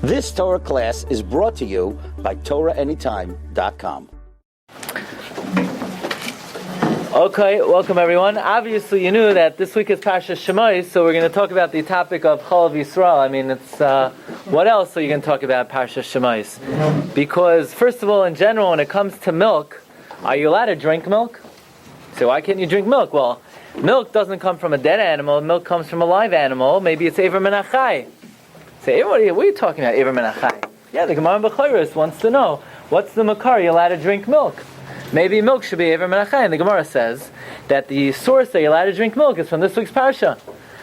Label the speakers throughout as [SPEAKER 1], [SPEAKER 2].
[SPEAKER 1] This Torah class is brought to you by TorahAnytime.com.
[SPEAKER 2] Okay, welcome everyone. Obviously you knew that this week is Parsha Shemos, so we're going to talk about the topic of Chalav Yisrael. I mean, it's what else are you going to talk about Parsha Shemos? Because first of all, in general, when it comes to milk, are you allowed to drink milk? So why can't you drink milk? Well, milk doesn't come from a dead animal. Milk comes from a live animal. Maybe it's Ever Menachai. Say, what are you talking about, Ever Menachai? Yeah, the Gemara in Bechayros wants to know, what's the makar? You're allowed to drink milk. Maybe milk should be Ever Menachai. And the Gemara says that the source that you're allowed to drink milk is from this week's Parsha.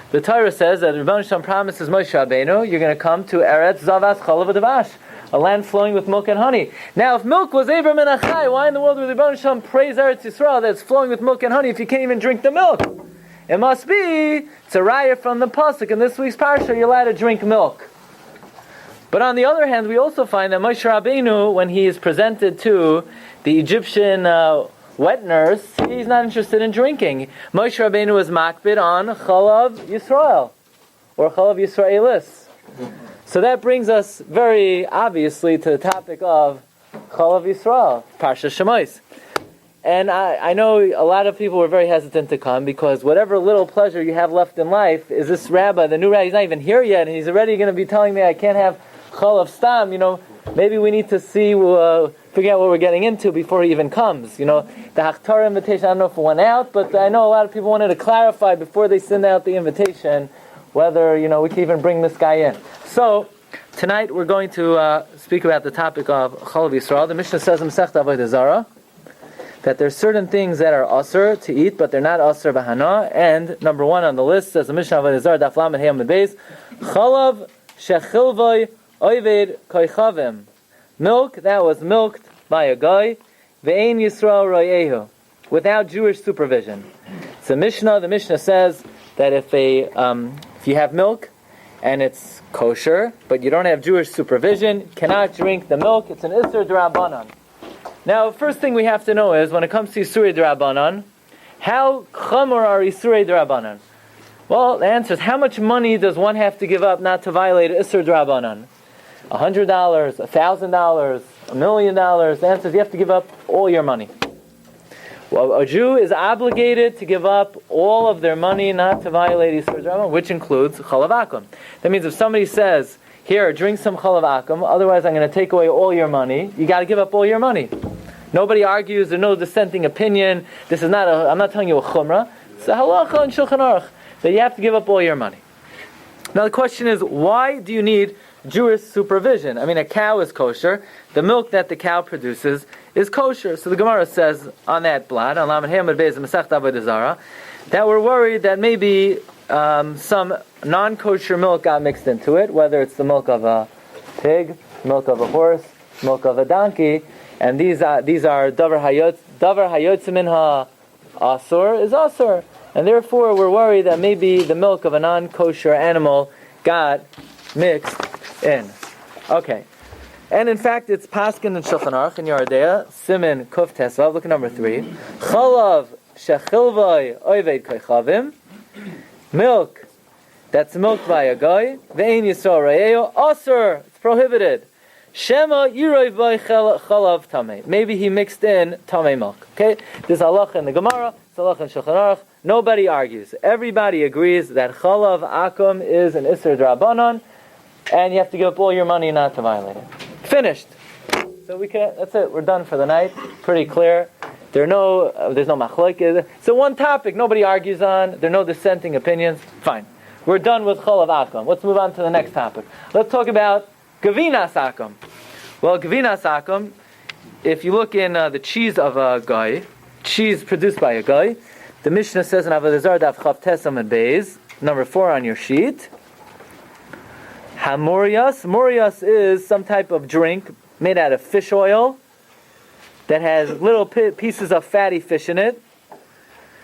[SPEAKER 2] The Torah says that Rabbi promises Moshe Rabbeinu, you're going to come to Eretz Zavas Chalav Adavash, a land flowing with milk and honey. Now, if milk was Ever Menachai, why in the world would Rabbi praise Eretz Yisrael that's flowing with milk and honey if you can't even drink the milk? It must be, it's a raya from the pasuk in this week's Parsha, you're allowed to drink milk. But on the other hand, we also find that Moshe Rabbeinu, when he is presented to the Egyptian wet nurse, he's not interested in drinking. Moshe Rabbeinu was makbid on Chalav Yisrael, or Chalav Yisraelis. So that brings us very obviously to the topic of Chalav Yisrael, Parsha Shemos. And I know a lot of people were very hesitant to come because whatever little pleasure you have left in life is this rabbi, the new rabbi, he's not even here yet, and he's already going to be telling me I can't have Chalav Stam. Maybe we need to see, figure out what we're getting into before he even comes. The Haftarah invitation, I don't know if it went out, but I know a lot of people wanted to clarify before they send out the invitation whether, we can even bring this guy in. So, tonight we're going to speak about the topic of Chalav Yisrael. The Mishnah says in Masechta Avodah Zarah that there's certain things that are asur to eat, but they're not asur b'hana. And number one on the list says the Mishnah Avodah Zarah, Daf Lamed Hey Amud Beis, Chalav shechilvoi Oived koichavim, milk that was milked by a guy, ve'ein Yisrael royehu, without Jewish supervision. So the Mishnah says that if you have milk and it's kosher, but you don't have Jewish supervision, cannot drink the milk. It's an Isur D'Rabbanan. Now, first thing we have to know is when it comes to Isurei D'Rabbanan, how chamor are Isurei D'Rabbanan? Well, the answer is how much money does one have to give up not to violate Isur D'Rabbanan? $100, $1,000, $1 million. The answer is you have to give up all your money. Well, a Jew is obligated to give up all of their money not to violate Yisrael Drama, which includes Chalav Akum. That means if somebody says, here, drink some Chalav Akum, otherwise I'm going to take away all your money, you got to give up all your money. Nobody argues, there's no dissenting opinion. This is not I'm not telling you a chumrah. It's a halacha and Shulchan Aruch that you have to give up all your money. Now the question is, why do you need Jewish supervision? I mean, a cow is kosher. The milk that the cow produces is kosher. So the Gemara says on that blot, on Lamed Hey Amud Beis Masechta Avodah Zarah, that we're worried that maybe some non-kosher milk got mixed into it, whether it's the milk of a pig, milk of a horse, milk of a donkey, and these are davar hayotze minha asur is asur, and therefore we're worried that maybe the milk of a non-kosher animal got mixed in. Okay. And in fact, it's Paskin and Shulchan Aruch in Yeridea, Simin Kuf Tesvav, look at number 3. Chalav shechilvoi oived koichavim, milk that's milked by a guy, ve'ein Yisrael ra'eyo, asur, it's prohibited. Shema yiroiv by chalav tamei. Maybe he mixed in tamei milk. Okay? This is halacha in the Gemara, it's halacha in Shulchan Aruch. Nobody argues. Everybody agrees that Chalav Akum is an Isur D'Rabbanan, and you have to give up all your money not to violate it. Finished. So that's it. We're done for the night. Pretty clear. There's no machlokes. So one topic nobody argues on. There are no dissenting opinions. Fine. We're done with Chalav Akum. Let's move on to the next topic. Let's talk about Gevinat Akum. Well, Gevinat Akum, if you look in the cheese of a guy, cheese produced by a guy, the Mishnah says in Avodah Zarah Daf Chav Tes Amud Beis, number 4 on your sheet, Hamorias. Morias is some type of drink made out of fish oil that has little pieces of fatty fish in it.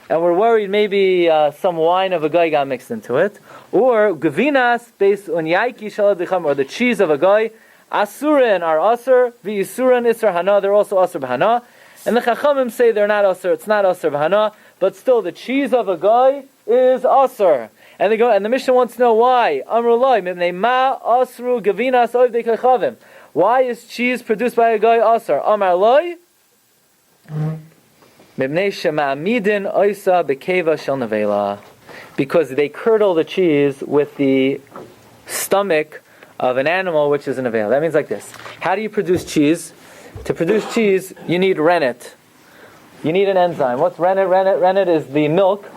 [SPEAKER 2] And we're worried maybe some wine of a guy got mixed into it. Or Gevinas based on Yaiki Shaladicham, or the cheese of a guy. Asurin are Asur, V'Yisurin Isra Hana, they're also Asur B'Hana. And the Chachamim say they're not Asur, it's not Asur B'Hana, but still the cheese of a guy is Asur. And they go, and the Mishnah wants to know why. Why is cheese produced by a guy asar? Amar loy. Because they curdle the cheese with the stomach of an animal which is an nevela. That means like this. How do you produce cheese? To produce cheese, you need rennet. You need an enzyme. What's rennet? Rennet is the milk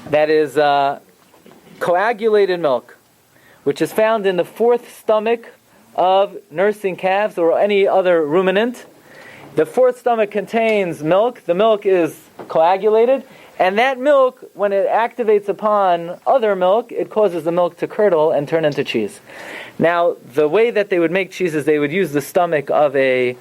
[SPEAKER 2] that is coagulated milk, which is found in the fourth stomach of nursing calves or any other ruminant. The fourth stomach contains milk. The milk is coagulated, and that milk, when it activates upon other milk, it causes the milk to curdle and turn into cheese. Now, the way that they would make cheese is they would use the stomach of a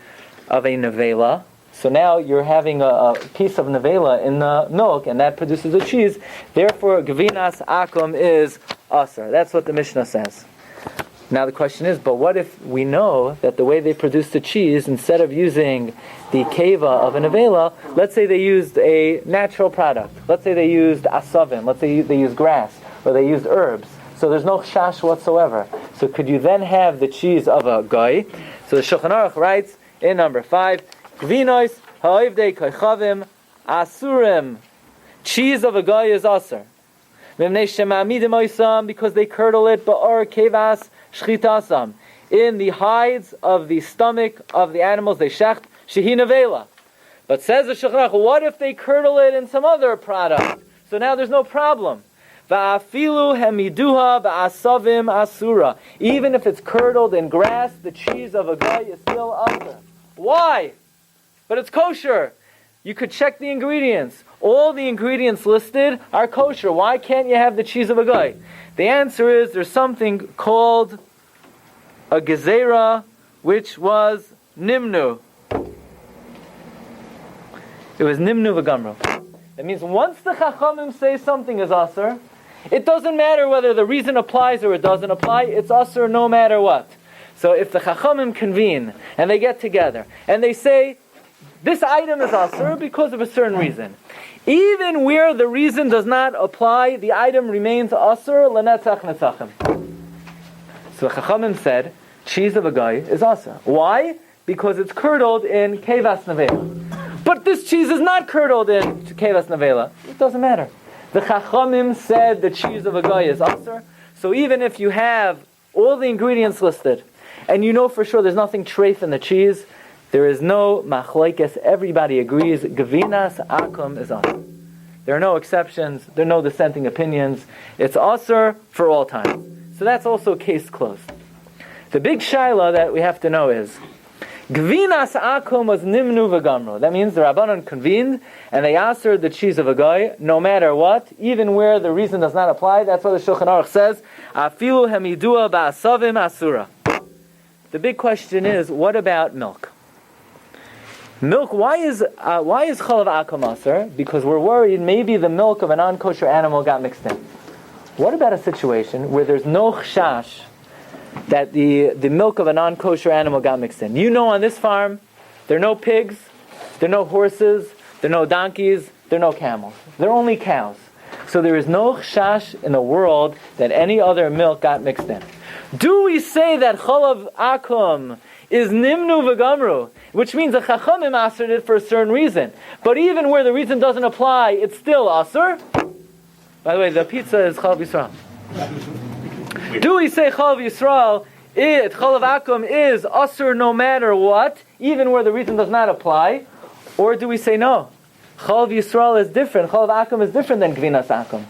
[SPEAKER 2] nevela. So now you're having a piece of nevela in the milk, and that produces a cheese. Therefore, Gevinat Akum is asar. That's what the Mishnah says. Now the question is, but what if we know that the way they produce the cheese, instead of using the keva of a nevela, let's say they used a natural product. Let's say they used asavim. Let's say they used grass, or they used herbs. So there's no chash whatsoever. So could you then have the cheese of a guy? So the Shulchan Aruch writes in number 5, Gvinois ha'ivdei koichavim asurim. Cheese of a guy is asur. Because they curdle it ba'or kevas shchitasam. In the hides of the stomach of the animals they shecht, shehi nevela. But says the Shulchan Aruch, what if they curdle it in some other product? So now there's no problem. Va'afilu hemiduha ba'asavim asura. Even if it's curdled in grass, the cheese of a guy is still asur. Why? But it's kosher. You could check the ingredients. All the ingredients listed are kosher. Why can't you have the cheese of a guy? The answer is there's something called a gezerah, which was nimnu. It was nimnu v'gamru. That means once the chachamim say something is asur, it doesn't matter whether the reason applies or it doesn't apply. It's asur no matter what. So if the chachamim convene and they get together and they say this item is asur because of a certain reason, even where the reason does not apply, the item remains asur lenetzach netzachim. So the chachamim said cheese of a guy is asur. Why? Because it's curdled in kevas nevela. But this cheese is not curdled in kevas nevela. It doesn't matter. The chachamim said the cheese of a guy is asur. So even if you have all the ingredients listed, and you know for sure there's nothing treif in the cheese, there is no machlokes. Everybody agrees Gevinat Akum is asur. There are no exceptions. There are no dissenting opinions. It's asur for all time. So that's also case closed. The big shaila that we have to know is Gevinat Akum was nimnu v'gamru. That means the Rabbanon convened and they asur the cheese of a guy no matter what, even where the reason does not apply. That's what the Shulchan Aruch says. Afilu hemidua ba'asavim asura. The big question is, what about milk? Milk, why is Chalav Akum asur? Because we're worried maybe the milk of a non-kosher animal got mixed in. What about a situation where there's no chash that the milk of a non-kosher animal got mixed in? You know, on this farm, there are no pigs, there are no horses, there are no donkeys, there are no camels. There are only cows. So there is no chash in the world that any other milk got mixed in. Do we say that Chalav Akum is nimnu v'gamru, which means the chachamim asur it for a certain reason, but even where the reason doesn't apply, it's still asur? By the way, the pizza is Chalav Yisrael. Do we say Chalav Yisrael, Chalav Akum is asur no matter what, even where the reason does not apply? Or do we say no? Chalav Yisrael is different. Chalav Akum is different than Gevinat Akum.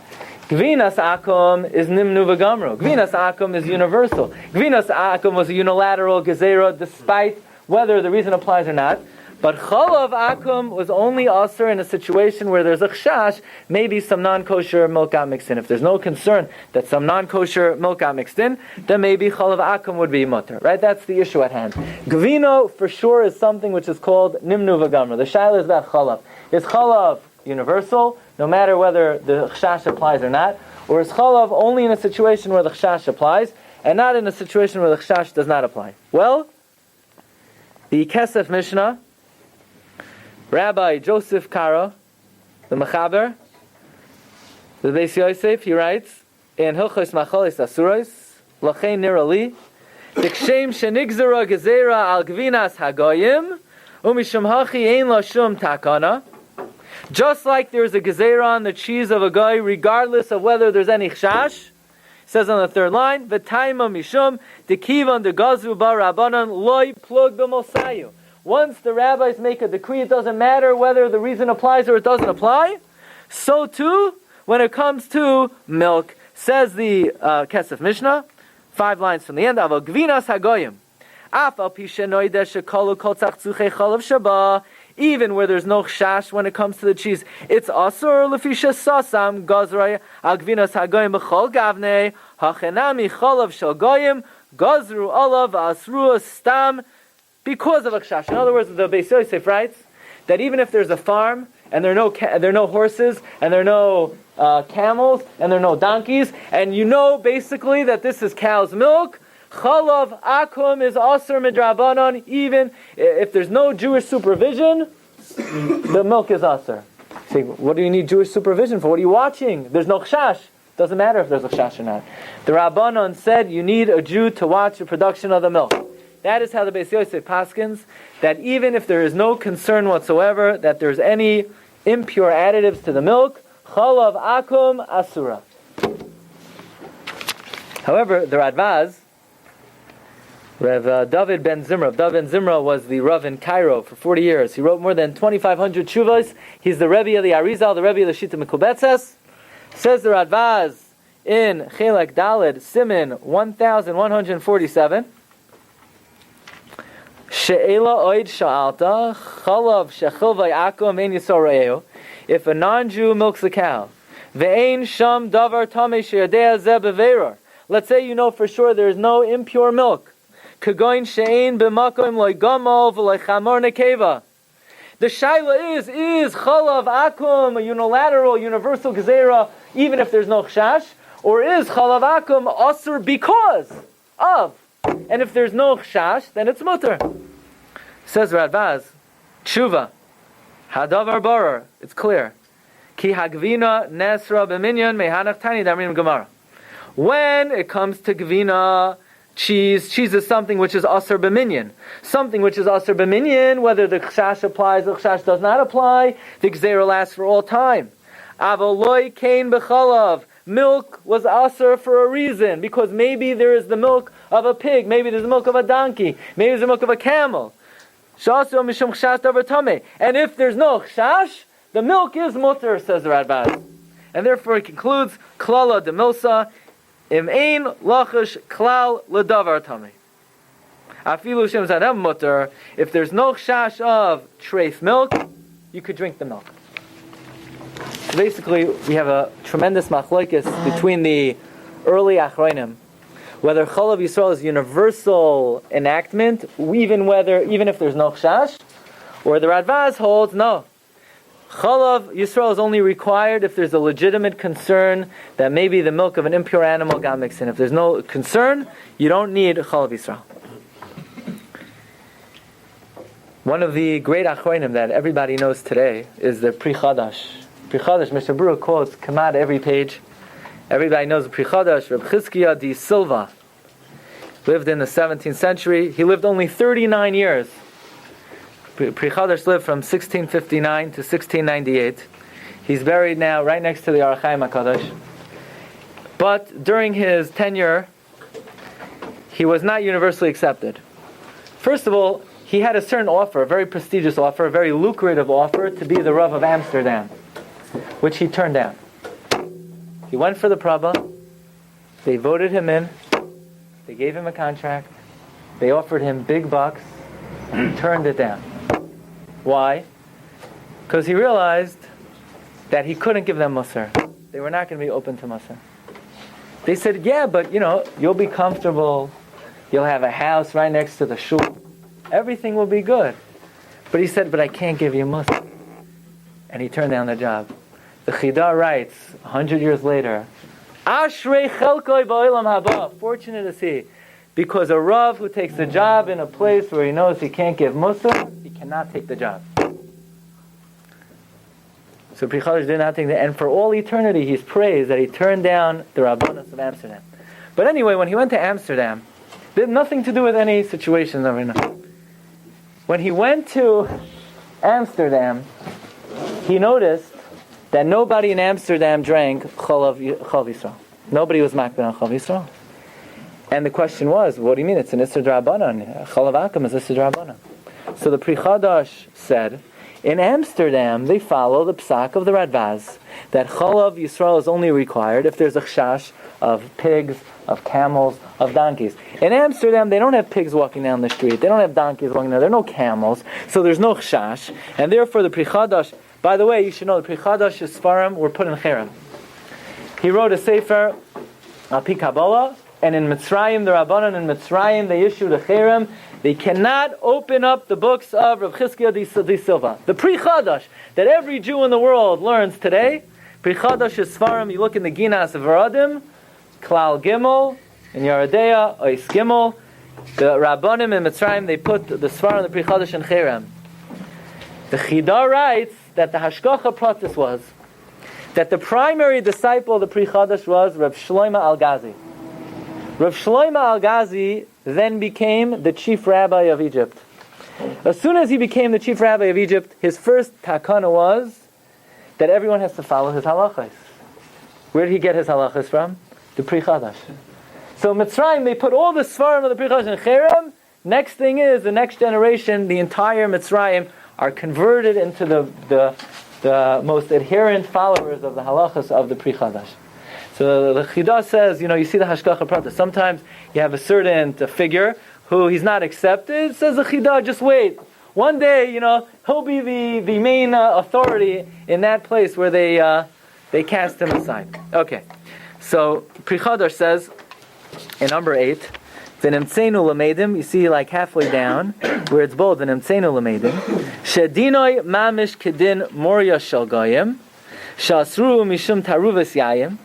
[SPEAKER 2] Gevinat Akum is nimnu v'gamru. Gevinat Akum is universal. Gevinat Akum was a unilateral gezerah, despite whether the reason applies or not. But Chalav Akum was only asur in a situation where there's a chash, maybe some non-kosher milk got mixed in. If there's no concern that some non-kosher milk got mixed in, then maybe Chalav Akum would be mutter. Right? That's the issue at hand. Gvino, for sure, is something which is called nimnu v'gamru. The shaila is about Chalav. Is Chalav universal, no matter whether the chash applies or not? Or is Chalav only in a situation where the chash applies, and not in a situation where the chash does not apply? Well, the Kesef Mishnah, Rabbi Joseph Kara, the Mechaber, the Beis Yosef, he writes in Hilchos Machalis Asuros, Lachein Nirali, Dikshem Shenigzera Gezera Al Gevinas Hagoyim, Umishum Hachi Ein La Shum Takana. Just like there's a gezerah on the cheese of a guy, regardless of whether there's any chashash, says on the third line, V'taima mishum dekivan degazu bar rabbanan loy plug b'mosayu. Once the rabbis make a decree, it doesn't matter whether the reason applies or it doesn't apply. So too, when it comes to milk, says the Kesef Mishnah, 5 lines from the end, Avo Gevinas Hagoyim. Af al pi shenoide shekolu kol tzach tzuchei chalav shaba. Even where there's no chash when it comes to the cheese, it's asur lefisha sasam gazray al Gevinas Hagoyim b'chol gavnei hachenami chalav shel goyim gazru olav asru stam because of a chash. In other words, the Beis Yosef writes that even if there's a farm and there are no horses and there are no camels and there are no donkeys, and you know basically that this is cow's milk, Chalav Akum is Asur Midrabanan, even if there's no Jewish supervision, the milk is Asur. Say, what do you need Jewish supervision for? What are you watching? There's no chash. Doesn't matter if there's a chash or not. The Rabbanon said you need a Jew to watch the production of the milk. That is how the Beis Yosef paskins, that even if there is no concern whatsoever that there's any impure additives to the milk, Chalav Akum Asura. However, the Radvaz, Rav David ben Zimra. David ben Zimra was the Rav in Cairo for 40 years. He wrote more than 2,500 shuvos. He's the Rebbe of the Arizal, the Rebbe of the Shita Mekubetzes. Says the Radvaz in Chelek Daled, Siman 1147. She'ela oid sha'alta, chalav shechil v'yakum ein yisor. If a non-Jew milks a cow, ve'ein sham davar tamei she'yadea zeh beveiror. Let's say you know for sure there is no impure milk. Kagoin she'ein b'makom loy gamal v'loy chamor nekeva. The shaila is chalav akum a unilateral, universal gezerah, even if there's no chash, or is chalav akum asur because of? And if there's no chash, then it's mutter. Says Radvaz, tshuva, hadavar barar, it's clear. Ki hagvina nesra b'minyan mehanach tani damrim gemara. When it comes to gvina, cheese is something which is asur b'minyan. Something which is asur b'minyan, whether the chash applies or the chash does not apply, the gzera lasts for all time. Avoloi kain b'chalav. Milk was asur for a reason, because maybe there is the milk of a pig, maybe there's the milk of a donkey, maybe there's the milk of a camel. And if there's no chash, the milk is mutter, says the Radbaz. And therefore he concludes, klala de milsa, im ein lachash klal ledavar tamei. Afilu shem zadam mutter, if there's no chash of treif milk, you could drink the milk. So basically, we have a tremendous machlokes between the early achronim, whether Chalav Yisrael is universal enactment, even if there's no chash, or the Radvaz holds no. Chalav Yisrael is only required if there's a legitimate concern that maybe the milk of an impure animal got mixed in. If there's no concern, you don't need Chalav Yisrael. One of the great achronim that everybody knows today is the Pri Chadash. Pri Chadash, Mr. Brewer quotes Kamad every page. Everybody knows the Pri Chadash, Reb Chizkiah di Silva. Lived in the 17th century. He lived only 39 years. Pri Chadash lived from 1659 to 1698. He's buried now right next to the Ar Chaim HaKadosh. But during his tenure, he was not universally accepted. First of all, he had a certain offer, a very prestigious offer, a very lucrative offer to be the Rav of Amsterdam, which he turned down. He went for the Prabha, they voted him in, they gave him a contract, they offered him big bucks, and he turned it down. Why? Because he realized that he couldn't give them Musar. They were not going to be open to Musar. They said, yeah, but you'll be comfortable, you'll have a house right next to the shul, everything will be good. But he said, but I can't give you Musar. And he turned down the job. The Chida writes, 100 years later, Ashrei chelkoi ba'olam haba. Fortunate is he, because a Rav who takes a job in a place where he knows he can't give Musar, he cannot take the job. So Pri Chadash did not think that, and for all eternity he's praised that he turned down the Rabbanos of Amsterdam. But anyway, when he went to Amsterdam, it had nothing to do with any situations over now. When he went to Amsterdam, he noticed that nobody in Amsterdam drank Chalav Yisrael. Nobody was makbid on Chalav Yisrael. And the question was, what do you mean? It's an Isser D'Rabbanan. Chalav Akum is Isser D'Rabbanan. So the Pri Chadash said, in Amsterdam, they follow the psak of the Radbaz, that Chalav Yisrael is only required if there's a chash of pigs, of camels, of donkeys. In Amsterdam, they don't have pigs walking down the street. They don't have donkeys walking down. There are no camels, so there's no chash. And therefore, the Pri Chadash, by the way, you should know, the Pri Chadash's Sfarim were put in Cherem. He wrote a Sefer, Pi Kabbalah, and in Mitzrayim, the Rabbanan in Mitzrayim, they issued a Cherem. They cannot open up the books of Rav Chizkiah di Silva. The Pri Chadash that every Jew in the world learns today, Pri Chadash's Sfarim, you look in the Ginas of Varadim, Klal Gimel, in Yeridea, Ois Gimel, the Rabbanim in Mitzrayim, they put the Sfarim, the Pri Chadash in Cherem. The Chida writes that the Hashgacha Pratis was that the primary disciple of the Pri Chadash was Rav Shlomo Al-Ghazi. Rav Shlomo Al-Ghazi then became the chief rabbi of Egypt. As soon as he became the chief rabbi of Egypt, his first takana was that everyone has to follow his halachas. Where did he get his halachas from? The Pri Chadash. So Mitzrayim, they put all the svarim of the Pri Chadash in Cherem. Next thing is, the next generation, the entire Mitzrayim are converted into the most adherent followers of the halachas of the Pri Chadash. So the Chidah says, you see the Hashgacha Pratis. Sometimes you have a certain figure who he's not accepted. Says the Chidah, just wait. One day, he'll be the main authority in that place where they cast him aside. Okay. So Pri Chadash says in number 8, V'nemtzeinu l'meidim, you see like halfway down, where it's bold, V'nemtzeinu l'meidim, Shedinoi mamish kedin moria shel goyim, Shasru mishum taruvas yayim,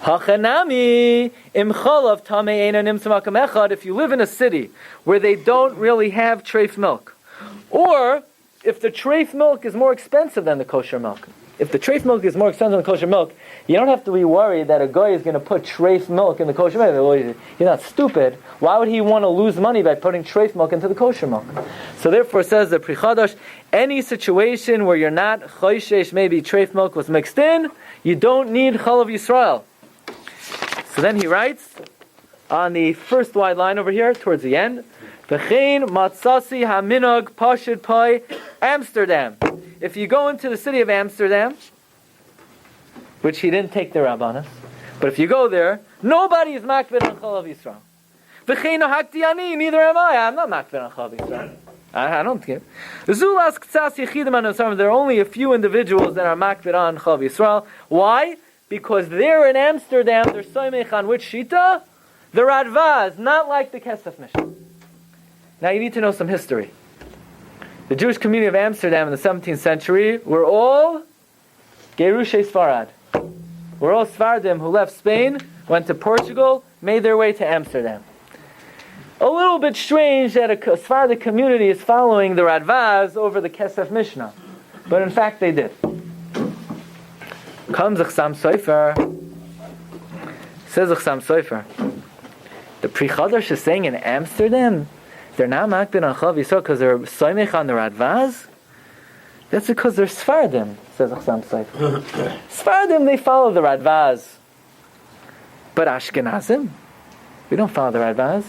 [SPEAKER 2] Hachanami im chalav tamei eina nimtzum hakam echad, if you live in a city where they don't really have treif milk, or if the treif milk is more expensive than the kosher milk. If the treif milk is more expensive than the kosher milk, you don't have to be worried that a guy is going to put treif milk in the kosher milk. He's not stupid. Why would he want to lose money by putting treif milk into the kosher milk? So therefore says the Pri Chadash, any situation where you're not choishesh, maybe treif milk was mixed in, you don't need Chalav Yisrael. So then he writes, on the first wide line over here, towards the end, V'chein matzasi haminog pashid pai Amsterdam. If you go into the city of Amsterdam, which he didn't take the Rabbanas, but if you go there, nobody is makbid on Chalav Yisrael. V'chein hakti ani, neither am I. I'm not makbid on Chalav Yisrael. I don't care. Zulas ktsas yechidim anosarim. There are only a few individuals that are makbid on Chalav Yisrael. Why? Because they're in Amsterdam, they're soymech on which shita? The Radvaz, not like the Kesef Mishnah. Now you need to know some history. The Jewish community of Amsterdam in the 17th century were all Gerushe Sfarad. Were all Sfardim who left Spain, went to Portugal, made their way to Amsterdam. A little bit strange that a Sephardic community is following the Radvaz over the Kesef Mishnah. But in fact they did. Comes Chsam Sofer. Says Chsam Sofer. The Pri Chadash is saying in Amsterdam, they're not makbid on Chalav Yisrael because they're soymech on the Radvaz? That's because they're Sfardim, says Chsam Sofer. Sfardim, they follow the Radvaz. But Ashkenazim, we don't follow the Radvaz.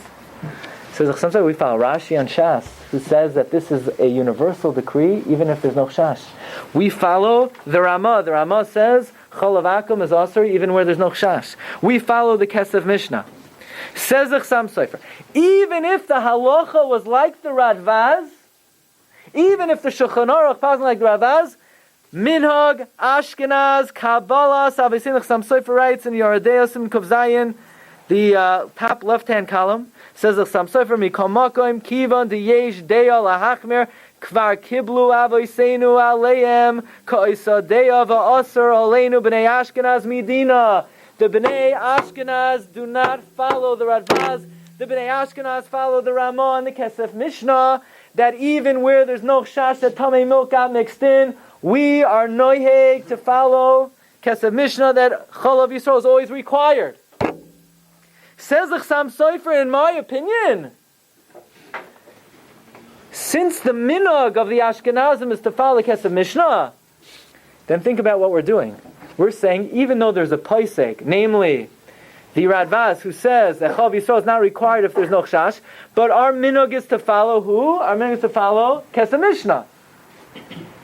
[SPEAKER 2] Says Chsam Sofer, we follow Rashi and Shas, who says that this is a universal decree, even if there's no Chash. We follow the Ramah. The Ramah says Chalav Akum is also even where there's no Chash. We follow the Kesef Mishnah. Says the Chsam Sofer, even if the halacha was like the Radvaz, even if the Shulchan Aruch was like the Radvaz, Minhag, Ashkenaz, Kabbalah, obviously the Chsam Sofer writes in Yeridea Sim Kuf Zayin, the top left-hand column, says the Chsam Sofer, Mikol Makom, Kivan, Diyesh, Deya, Lahachmer, Kvar Kiblu, Avoiseinu, Aleim, Ka'isa Deya, Va'asar, Aleinu, B'nei Ashkenaz, Medina. The B'nai Ashkenaz do not follow the Radvaz. The B'nai Ashkenaz follow the Ramah and the Kesef Mishnah, that even where there's no Chash that Tamei milk got mixed in, we are noiheg to follow Kesef Mishnah that Chalav Yisrael is always required. Says the Chassam Sofer, in my opinion, since the minhag of the Ashkenazim is to follow Kesef Mishnah, then think about what we're doing. We're saying, even though there's a paisek, namely the Radvaz, who says that Chalav Yisrael is not required if there's no chash, but our minhag is to follow who? Our minhag is to follow Kesef Mishnah.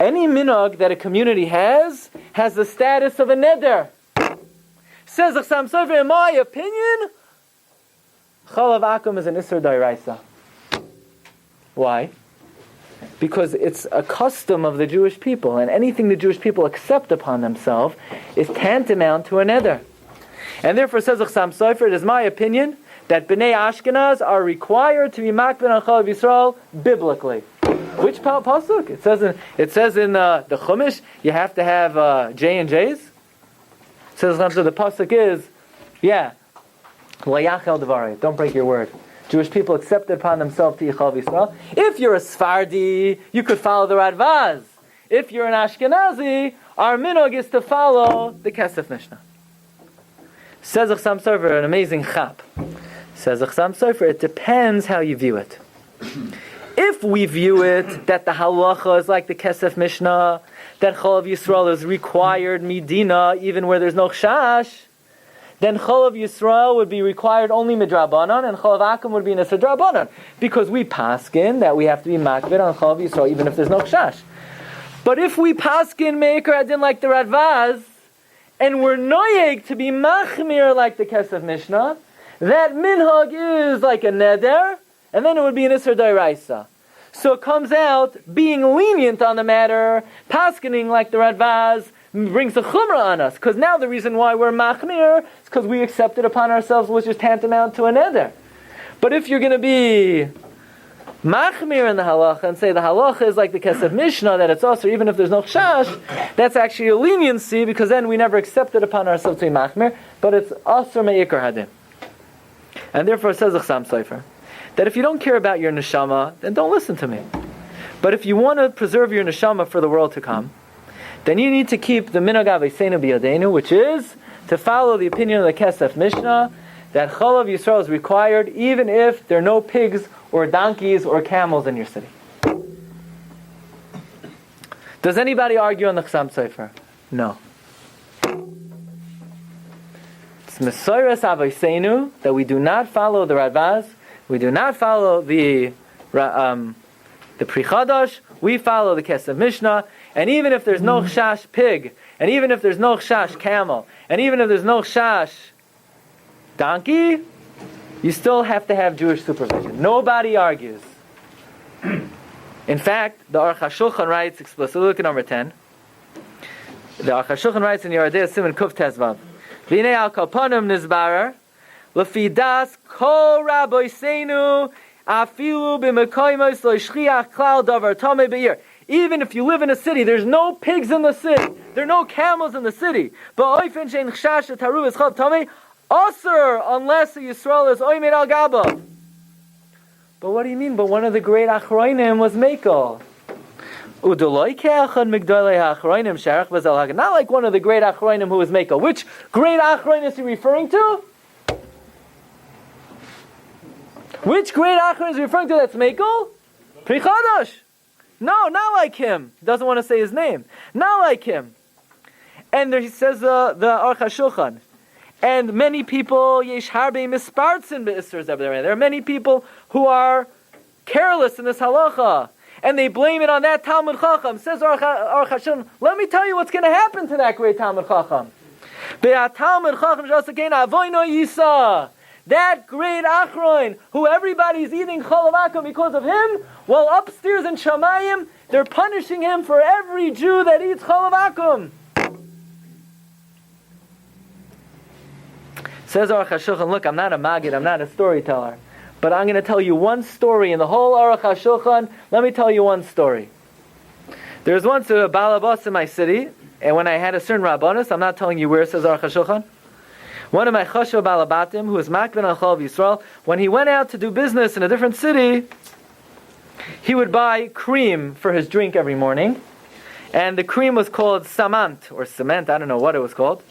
[SPEAKER 2] Any minhag that a community has the status of a neder. Says the Chassam Sofer, in my opinion, Chalav Akum is an Isser D'Oraisa. Why? Because it's a custom of the Jewish people, and anything the Jewish people accept upon themselves is tantamount to a neder. And therefore, says the Chassam Sofer, it is my opinion that Bnei Ashkenaz are required to be makbid on Chalav Yisrael biblically. Which pasuk? It says in the Chumash you have to have J and J's. It says the pasuk is, Layachel Devarai, don't break your word. Jewish people accepted upon themselves to Chalav Yisrael. If you're a Sfardi, you could follow the Radvaz. If you're an Ashkenazi, our minhag is to follow the Kesef Mishnah. Says the Chassam Sofer, an amazing chap. Says the Chassam Sofer, it depends how you view it. If we view it that the halacha is like the Kesef Mishnah, that Chalav Yisrael is required midina even where there's no chash, then Chalav Yisrael would be required only midrabanan, and Chalav Akum would be nisar drabanan, because we paskin that we have to be makbid on Chalav Yisrael even if there's no chash. But if we paskin meikar adin like the Radvaz, and we're noyeg to be machmir like the Kesef Mishnah, that minhag is like a neder, and then it would be an Isser D'Oraisa. So it comes out, being lenient on the matter, paskening like the Radvaz, brings a chumrah on us. Because now the reason why we're machmir is because we accepted upon ourselves which is tantamount to a neder. But if you're going to be machmir in the halacha and say the halacha is like the Kesef Mishnah, that it's also even if there's no chash, that's actually a leniency, because then we never accepted upon ourselves to be machmir, but it's asur me'ikar hadim. And therefore it says the Chassam Sofer that if you don't care about your neshama, then don't listen to me. But if you want to preserve your neshama for the world to come, then you need to keep the minhag aveseinu b'yadeinu, which is to follow the opinion of the Kesef Mishnah, that Chalav Yisrael is required even if there are no pigs or donkeys or camels in your city. Does anybody argue on the Chassam Sofer? No. It's Mesoras Aveseinu that we do not follow the Radvaz, we do not follow the Pri Chadash, we follow the Kesef Mishnah, and even if there's no chash pig, and even if there's no chash camel, and even if there's no chash donkey, you still have to have Jewish supervision. Nobody argues. In fact, the Aruch HaShulchan writes explicitly, look at number 10. The Aruch HaShulchan writes in Yerodei Siman Kuf Tezvav, V'nei al kalpanim nizbarer, L'fi das kol rabboseinu afilu b'mekoymos lo shchiach klal davar tamei be'ir. Even if you live in a city, there's no pigs in the city, there are no camels in the city. Ba'oifen shein chshash taru es chav tamei asur unless the Yisrael is oimed al gabav. But what do you mean? But one of the great achroinim was Mekel. Not like one of the great achroinim who was Mekel. Which great achroin is he referring to? Which great achroin is he referring to that's Mekel? Pri Chadash. No, not like him. He doesn't want to say his name. Not like him. And there he says the Aruch HaShulchan. And many people, yesh harbe mispartzin be'isser zebder. There are many people who are careless in this halacha, and they blame it on that Talmud Chacham. Says Aruch HaShulchan, let me tell you what's going to happen to that great Talmud Chacham. Talmud Chacham shasakein avoino yisa. That great Achroin, who everybody's eating Chalav Akum because of him, while upstairs in Shamayim, they're punishing him for every Jew that eats Chalav Akum. Says Aruch HaShulchan, look, I'm not a Maggid, I'm not a storyteller, but I'm going to tell you one story in the whole Aruch HaShulchan. Let me tell you one story. There was once a balabas in my city, and when I had a certain rabbanus, I'm not telling you where, says Aruch HaShulchan, one of my chashuv balabatim, who was makbid on Chalav Yisrael, when he went out to do business in a different city, he would buy cream for his drink every morning, And the cream was called samant, or cement, I don't know what it was called.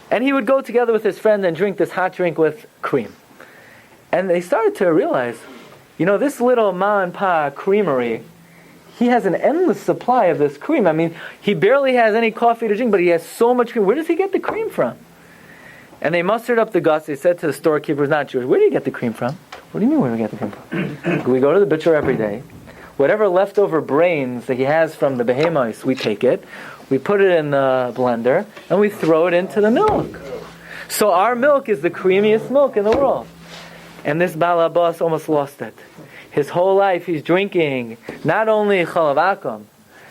[SPEAKER 2] And he would go together with his friend and drink this hot drink with cream. And they started to realize, this little ma and pa creamery, he has an endless supply of this cream. I mean, he barely has any coffee to drink, but he has so much cream. Where does he get the cream from? And they mustered up the guts. They said to the storekeeper, who's not Jewish, where do you get the cream from? What do you mean where do we get the cream from? We go to the butcher every day. Whatever leftover brains that he has from the behemoths, we take it, we put it in the blender, and we throw it into the milk. So our milk is the creamiest milk in the world. And this Baal Abbas almost lost it. His whole life he's drinking not only Chalav Akum,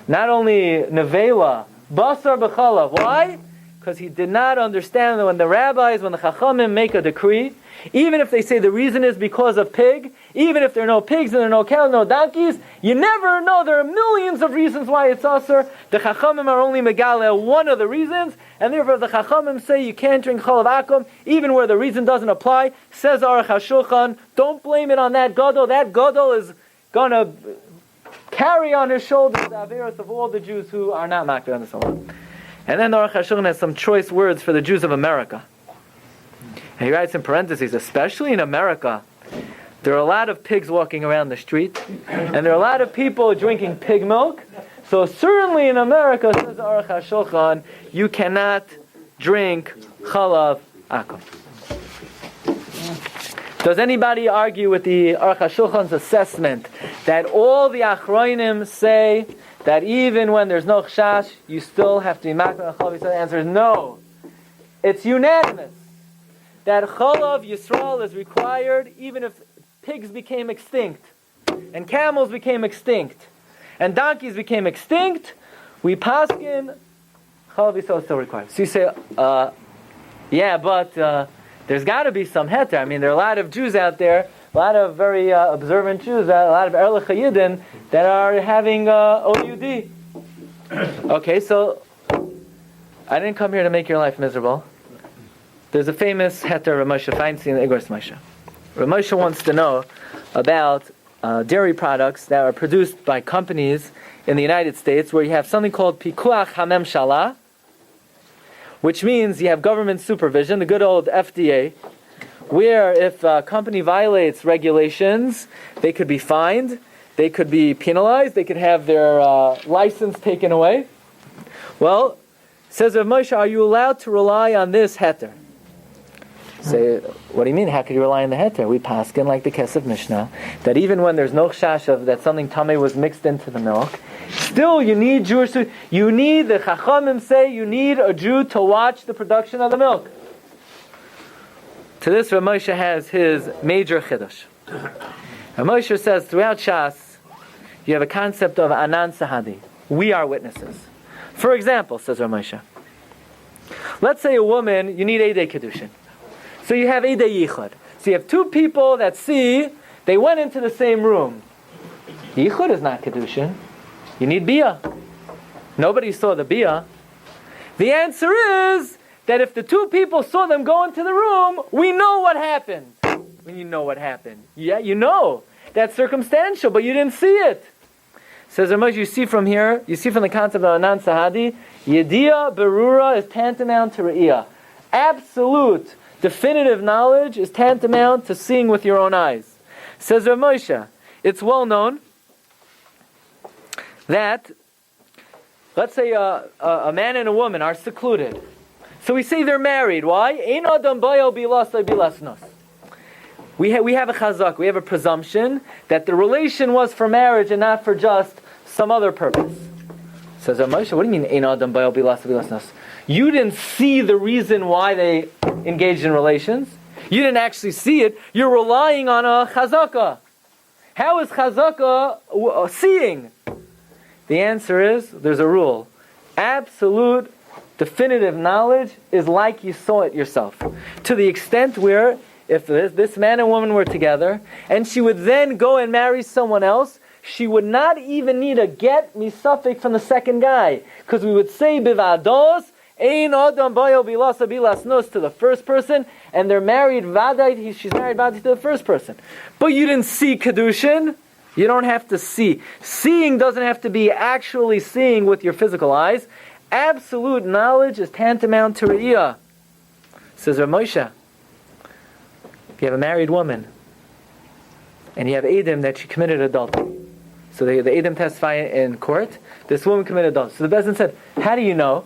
[SPEAKER 2] not only Nevela, Basar b'Chalav. Why? Because he did not understand that when the Chachamim make a decree, even if they say the reason is because of pig, even if there are no pigs and there are no cows, no donkeys, you never know. There are millions of reasons why it's asur. The Chachamim are only megale one of the reasons, and therefore the Chachamim say you can't drink Chalav Akum, even where the reason doesn't apply. Says Aruch HaShulchan, don't blame it on that gadol. That gadol is going to carry on his shoulders the averos of all the Jews who are not makbid on the Salah. And then Aruch HaShulchan has some choice words for the Jews of America. And he writes in parentheses, especially in America, there are a lot of pigs walking around the street, and there are a lot of people drinking pig milk. So certainly in America, says Aruch HaShulchan, you cannot drink Chalav Akum. Does anybody argue with the Aruch HaShulchan's assessment that all the Achronim say that even when there's no chashash, you still have to be makbid on Chalav Yisrael? The answer is no. It's unanimous that Chalav Yisrael is required even if pigs became extinct, and camels became extinct, and donkeys became extinct. We paskin, Chalav Yisrael is still required. So you say, but there's got to be some heter. I mean, there are a lot of Jews out there, a lot of very observant Jews, a lot of Erlich Yidden that are having OUD. Okay, so I didn't come here to make your life miserable. There's a famous heter, Rav Moshe Feinstein, Igros Moshe. Rav Moshe wants to know about dairy products that are produced by companies in the United States where you have something called Pikuach HaMemshala, which means you have government supervision, the good old FDA, where if a company violates regulations, they could be fined, they could be penalized, they could have their license taken away. Well, says Rav Moshe, are you allowed to rely on this heter? Say, what do you mean? How could you rely on the heter? We paskin like the Kesef Mishnah that even when there's no chashash that something tamei was mixed into the milk, still you need Jewish. You need, the Chachamim say, you need a Jew to watch the production of the milk. To this, Rav Moshe has his major chiddush. Rav Moshe says throughout Shas, you have a concept of anan sahadi. We are witnesses. For example, says Rav Moshe, let's say a woman, you need Eidei Kedushin. So you have Eidei Yichud. So you have two people that see, they went into the same room. Yichud is not Kedushin. You need Bia. Nobody saw the Bia. The answer is that if the two people saw them go into the room, we know what happened. When you know what happened. Yeah, you know. That's circumstantial, but you didn't see it. Says Ramesh, you see from here, you see from the concept of Anan Sahadi, Yediyah Berura is tantamount to Re'iyah. Absolute, definitive knowledge is tantamount to seeing with your own eyes. Says Ramesh, it's well known that, let's say a man and a woman are secluded. So we say they're married. Why? Ein adam bayo bilasai bilasnos. We have a chazak, we have a presumption that the relation was for marriage and not for just some other purpose. Says Moshe, what do you mean ein adam bayo bilasai bilasnos? You didn't see the reason why they engaged in relations. You didn't actually see it. You're relying on a chazaka. How is chazaka seeing? The answer is, there's a rule. Absolute, definitive knowledge is like you saw it yourself. To the extent where, if this man and woman were together, and she would then go and marry someone else, she would not even need a get misafik from the second guy. Because we would say, bivados, ein adam bayo bilasa bilasnos to the first person, and they're married, vadai, she's married vadai to the first person. But you didn't see Kedushin. You don't have to see. Seeing doesn't have to be actually seeing with your physical eyes. Absolute knowledge is tantamount to Re'iyah. Says Rav Moshe, if you have a married woman, and you have Edom that she committed adultery, so the Edom testify in court, this woman committed adultery. So the Bezdin said, how do you know?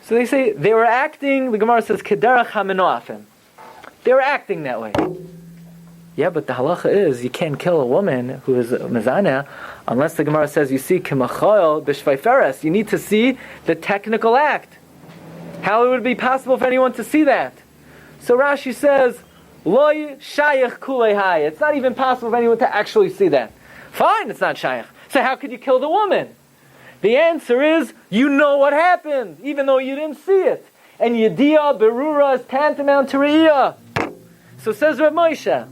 [SPEAKER 2] So they say, they were acting, the Gemara says, Kederach HaMenoafim. They were acting that way. Yeah, but the halacha is, you can't kill a woman who is mezana unless the Gemara says you see Kimachol B'Shvayferes. You need to see the technical act. How would it be possible for anyone to see that? So Rashi says, Loy Shayach Kulei Hai. It's not even possible for anyone to actually see that. Fine, it's not Shayach. So how could you kill the woman? The answer is, you know what happened, even though you didn't see it. And Yediyah Berura is tantamount to Re'iyah. So says Rav Moshe,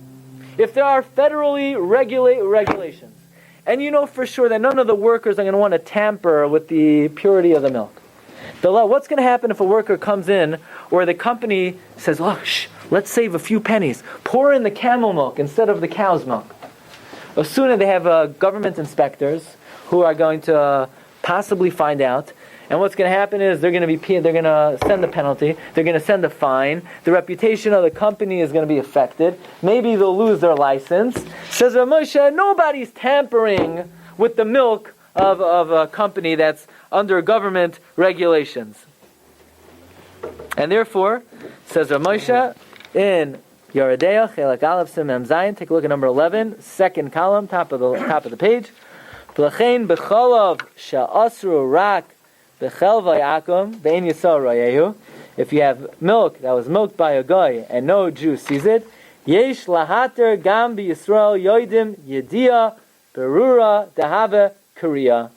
[SPEAKER 2] if there are federally regulations, and you know for sure that none of the workers are going to want to tamper with the purity of the milk, what's going to happen if a worker comes in, or the company says, look, let's save a few pennies, pour in the camel milk instead of the cow's milk. As soon as they have government inspectors who are going to possibly find out, and what's going to happen is they're going to send a penalty, they're going to send a fine, the reputation of the company is going to be affected, maybe they'll lose their license. Says Rav Moshe, nobody's tampering with the milk of a company that's under government regulations. And therefore, says Rav Moshe, in Yoredeah, Chelak Aleph Sim Mem Zayin, take a look at number 11, second column, top of the page. V'lachein b'cholav she'asru rak Chalav Akum bein Yisrael rayehu. If you have milk that was milked by a guy and no Jew sees it, yesh lahater gam bi Yisrael yoidim yediyah berura dehave kriya.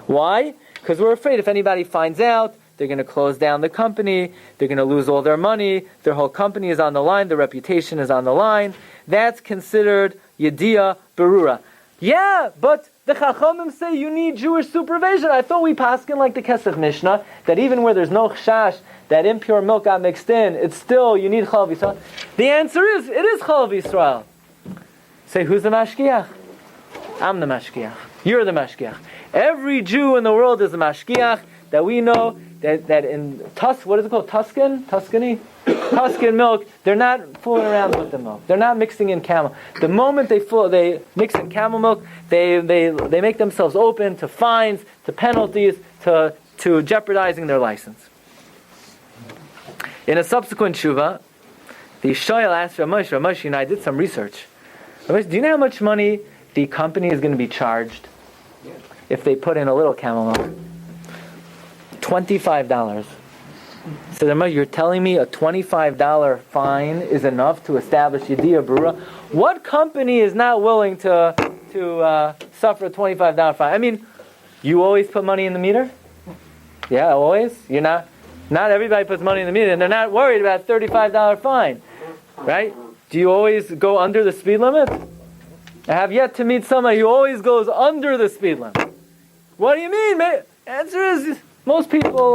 [SPEAKER 2] Why? Because we're afraid if anybody finds out, they're going to close down the company, they're going to lose all their money, their whole company is on the line, their reputation is on the line. That's considered yediyah berura. Yeah, but the Chachamim say you need Jewish supervision. I thought we paskin like the Kesef Mishnah, that even where there's no chashash, that impure milk got mixed in, it's still, you need Chalav Yisrael. The answer is, it is Chalav Yisrael. Say, who's the Mashgiach? I'm the Mashgiach. You're the Mashgiach. Every Jew in the world is a Mashgiach, that we know that in what is it called? Tuscany milk, they're not fooling around with the milk. They're not mixing in camel. The moment they mix in camel milk, they make themselves open to fines, to penalties, to jeopardizing their license. In a subsequent tshuva, the Shoyal asked Rav Moshe, and I did some research. Rav Moshe, do you know how much money the company is going to be charged if they put in a little camel milk? $25. So you're telling me a $25 fine is enough to establish Yediyah Berura? What company is not willing to suffer a $25 fine? I mean, you always put money in the meter? Yeah, always? You're not everybody puts money in the meter, and they're not worried about a $35 fine. Right? Do you always go under the speed limit? I have yet to meet somebody who always goes under the speed limit. What do you mean, man? Answer is, most people,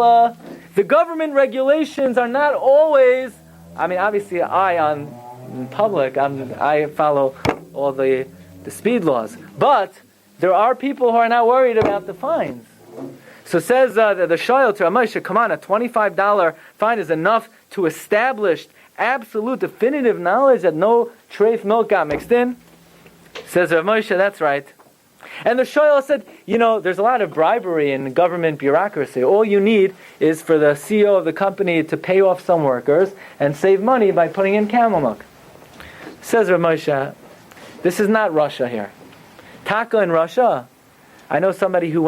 [SPEAKER 2] the government regulations are not always, I mean, obviously in public, I follow all the speed laws. But there are people who are not worried about the fines. So says the Shoyal to Rav Moshe, come on, a $25 fine is enough to establish absolute definitive knowledge that no treif milk got mixed in? Says Rav Moshe, that's right. And the Shoyal said, there's a lot of bribery in government bureaucracy. All you need is for the CEO of the company to pay off some workers and save money by putting in camel milk. Says Rav Moshe, this is not Russia here. Taka in Russia, I know somebody who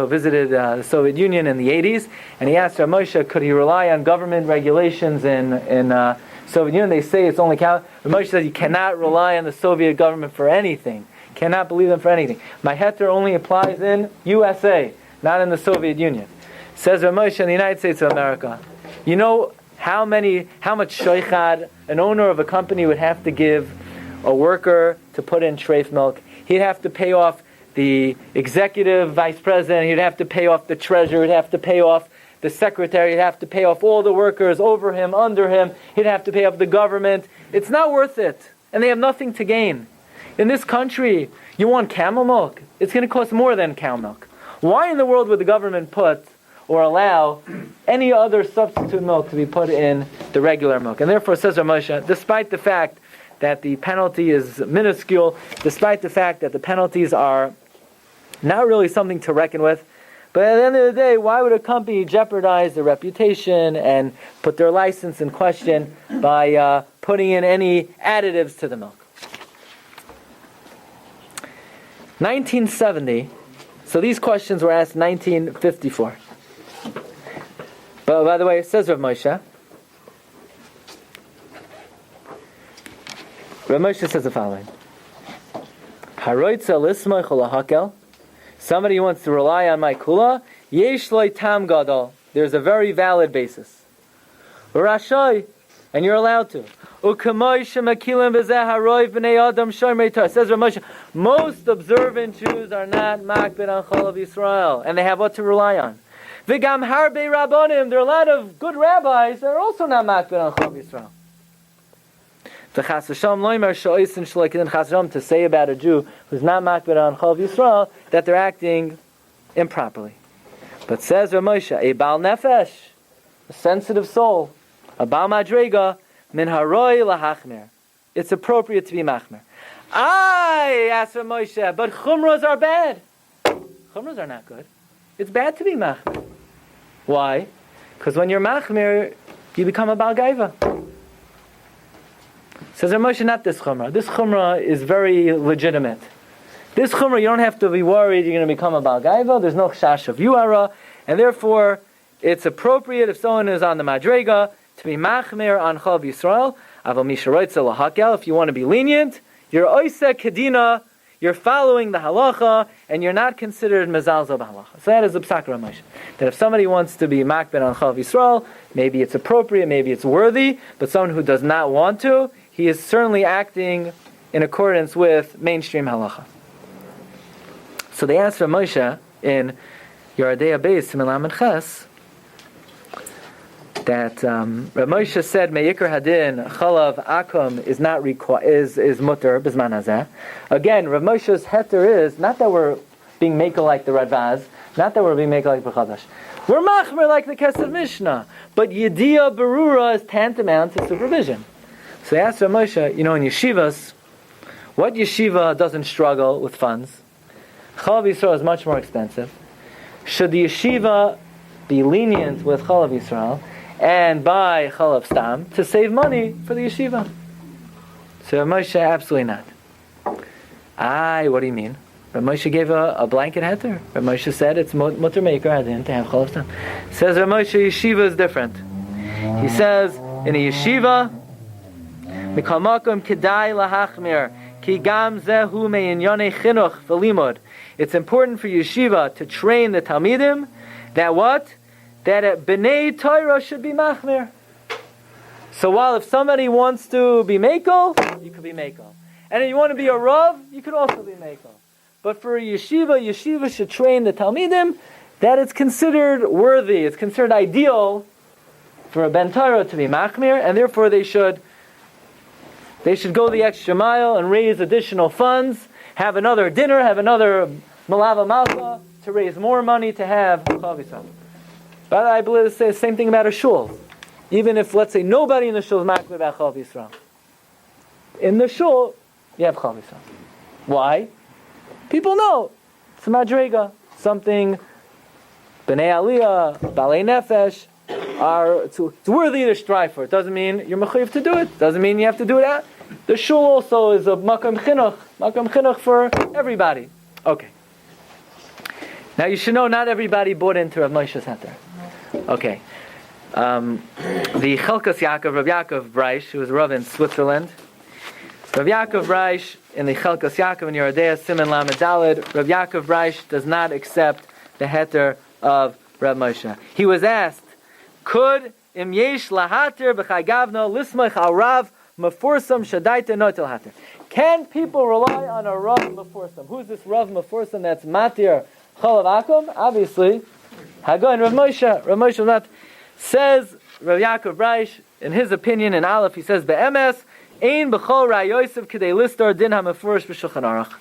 [SPEAKER 2] visited the Soviet Union in the 80s, and he asked Rav Moshe, could he rely on government regulations in Soviet Union? They say it's only Rav Moshe said you cannot rely on the Soviet government for anything. Cannot believe them for anything. My heter only applies in USA, not in the Soviet Union. Says Rav Moshe in the United States of America. You know how much shoichad an owner of a company would have to give a worker to put in treif milk? He'd have to pay off the executive vice president, he'd have to pay off the treasurer, he'd have to pay off the secretary, he'd have to pay off all the workers over him, under him, he'd have to pay off the government. It's not worth it. And they have nothing to gain. In this country, you want camel milk? It's going to cost more than cow milk. Why in the world would the government put or allow any other substitute milk to be put in the regular milk? And therefore, says Rav Moshe, despite the fact that the penalty is minuscule, despite the fact that the penalties are not really something to reckon with, but at the end of the day, why would a company jeopardize their reputation and put their license in question by putting in any additives to the milk? 1970, so these questions were asked in 1954. But by the way, it says Rav Moshe. Rav Moshe says the following. Haroitza lismach hakel. Somebody wants to rely on my kula. Yesh loy tam gadol. There's a very valid basis. Rashai, and you're allowed to. Ukamoy shemakilim v'zeh haroiv b'nei adam shomrei Torah. Says Rav Moshe, most observant Jews are not makbid on Chalav Yisrael, and they have what to rely on. V'gam harbe rabbonim. There are a lot of good rabbis that are also not makbid on Chalav Yisrael. To say about a Jew who's not makbid on Chalav Yisrael that they're acting improperly. But says Rav Moshe, a Baal Nefesh, a sensitive soul, a Baal Madrega, min haroi lahachmer. It's appropriate to be machmer. Ask Rav Moshe, but chumras are bad. Chumras are not good. It's bad to be machmer. Why? Because when you're machmer, you become a Baal Gaiva. Says Rav Moshe, not this chumrah. This chumrah is very legitimate. This chumrah, you don't have to be worried you're going to become a Baal Gaiva. There's no chash of yuara, and therefore it's appropriate if someone is on the madrega to be machmer on Chalav Yisrael. Aval misharoitza lahakel. If you want to be lenient, you're oiseh kedina. You're following the halacha, and you're not considered mezalzel b'halacha. So that is the psak Rav Moshe. That if somebody wants to be makbid on Chalav Yisrael, maybe it's appropriate, maybe it's worthy, but someone who does not want to, he is certainly acting in accordance with mainstream halacha. So they asked Rav Moshe in Yeridei Beis Siman Ches that Rav Moshe said Me'ikar Hadin Chalav Akum is not is mutter b'zman hazeh. Again, Rav Moshe's heter is not that we're being maker like the Radvaz, not that we're being maker like B'chadash. We're machmer like the Kesef Mishnah, but Yediyah Berura is tantamount to supervision. So they asked Rav Moshe, in yeshivas, what yeshiva doesn't struggle with funds? Chalav Yisrael is much more expensive. Should the yeshiva be lenient with Chalav Yisrael and buy Chalav Stam to save money for the yeshiva? So Rav Moshe, absolutely not. What do you mean? Rav Moshe gave a blanket heter. Rav Moshe said it's mutter meikar hadin to have Chalav Stam. Says Rav Moshe, yeshiva is different. He says, in a yeshiva, Mikal makom kedai lahachmir ki gam zehu me'inyonei chinuch v'limud. It's important for yeshiva to train the talmidim that what? That b'nei Torah should be machmir. So while if somebody wants to be mekel, you could be mekel. And if you want to be a rav, you could also be mekel. But for a yeshiva should train the talmidim that it's considered worthy, it's considered ideal for a ben Torah to be machmir, and therefore they should go the extra mile and raise additional funds, have another dinner, have another malava malka to raise more money to have Chalav Yisrael. But I believe it's the same thing about a shul. Even if, let's say, nobody in the shul is makbid about Chalav Yisrael. In the shul, you have Chalav Yisrael. Why? People know. It's a madrega. Something, b'nei aliyah, balei nefesh, it's worthy to strive for. It doesn't mean you're mechayiv to do it. Doesn't mean you have to do it out. The shul also is a makam chinuch for everybody. Okay. Now you should know not everybody bought into Rav Moshe's heter. Okay. The Chelkas Yaakov, Rav Yaakov Breish, who was Rav in Switzerland. Rav Yaakov Breish in the Chelkas Yaakov in Yeridei Siman Lamed Daled, Rav Yaakov Breish does not accept the heter of Rav Moshe. He was asked, could im yesh lahater b'chagavna lismach al rav mefursam shadaita notel hater? Can people rely on a rav mefursam? Who's this rav mefursam that's matir Chalav Akum? Obviously, Hagoin Rav Moshe. Rav Moshe not says Rav Yaakov Breish in his opinion in Aleph. He says be'emes Ein b'chol ra'yosav k'dei listar din ha'mefurish b'shulchan aruch.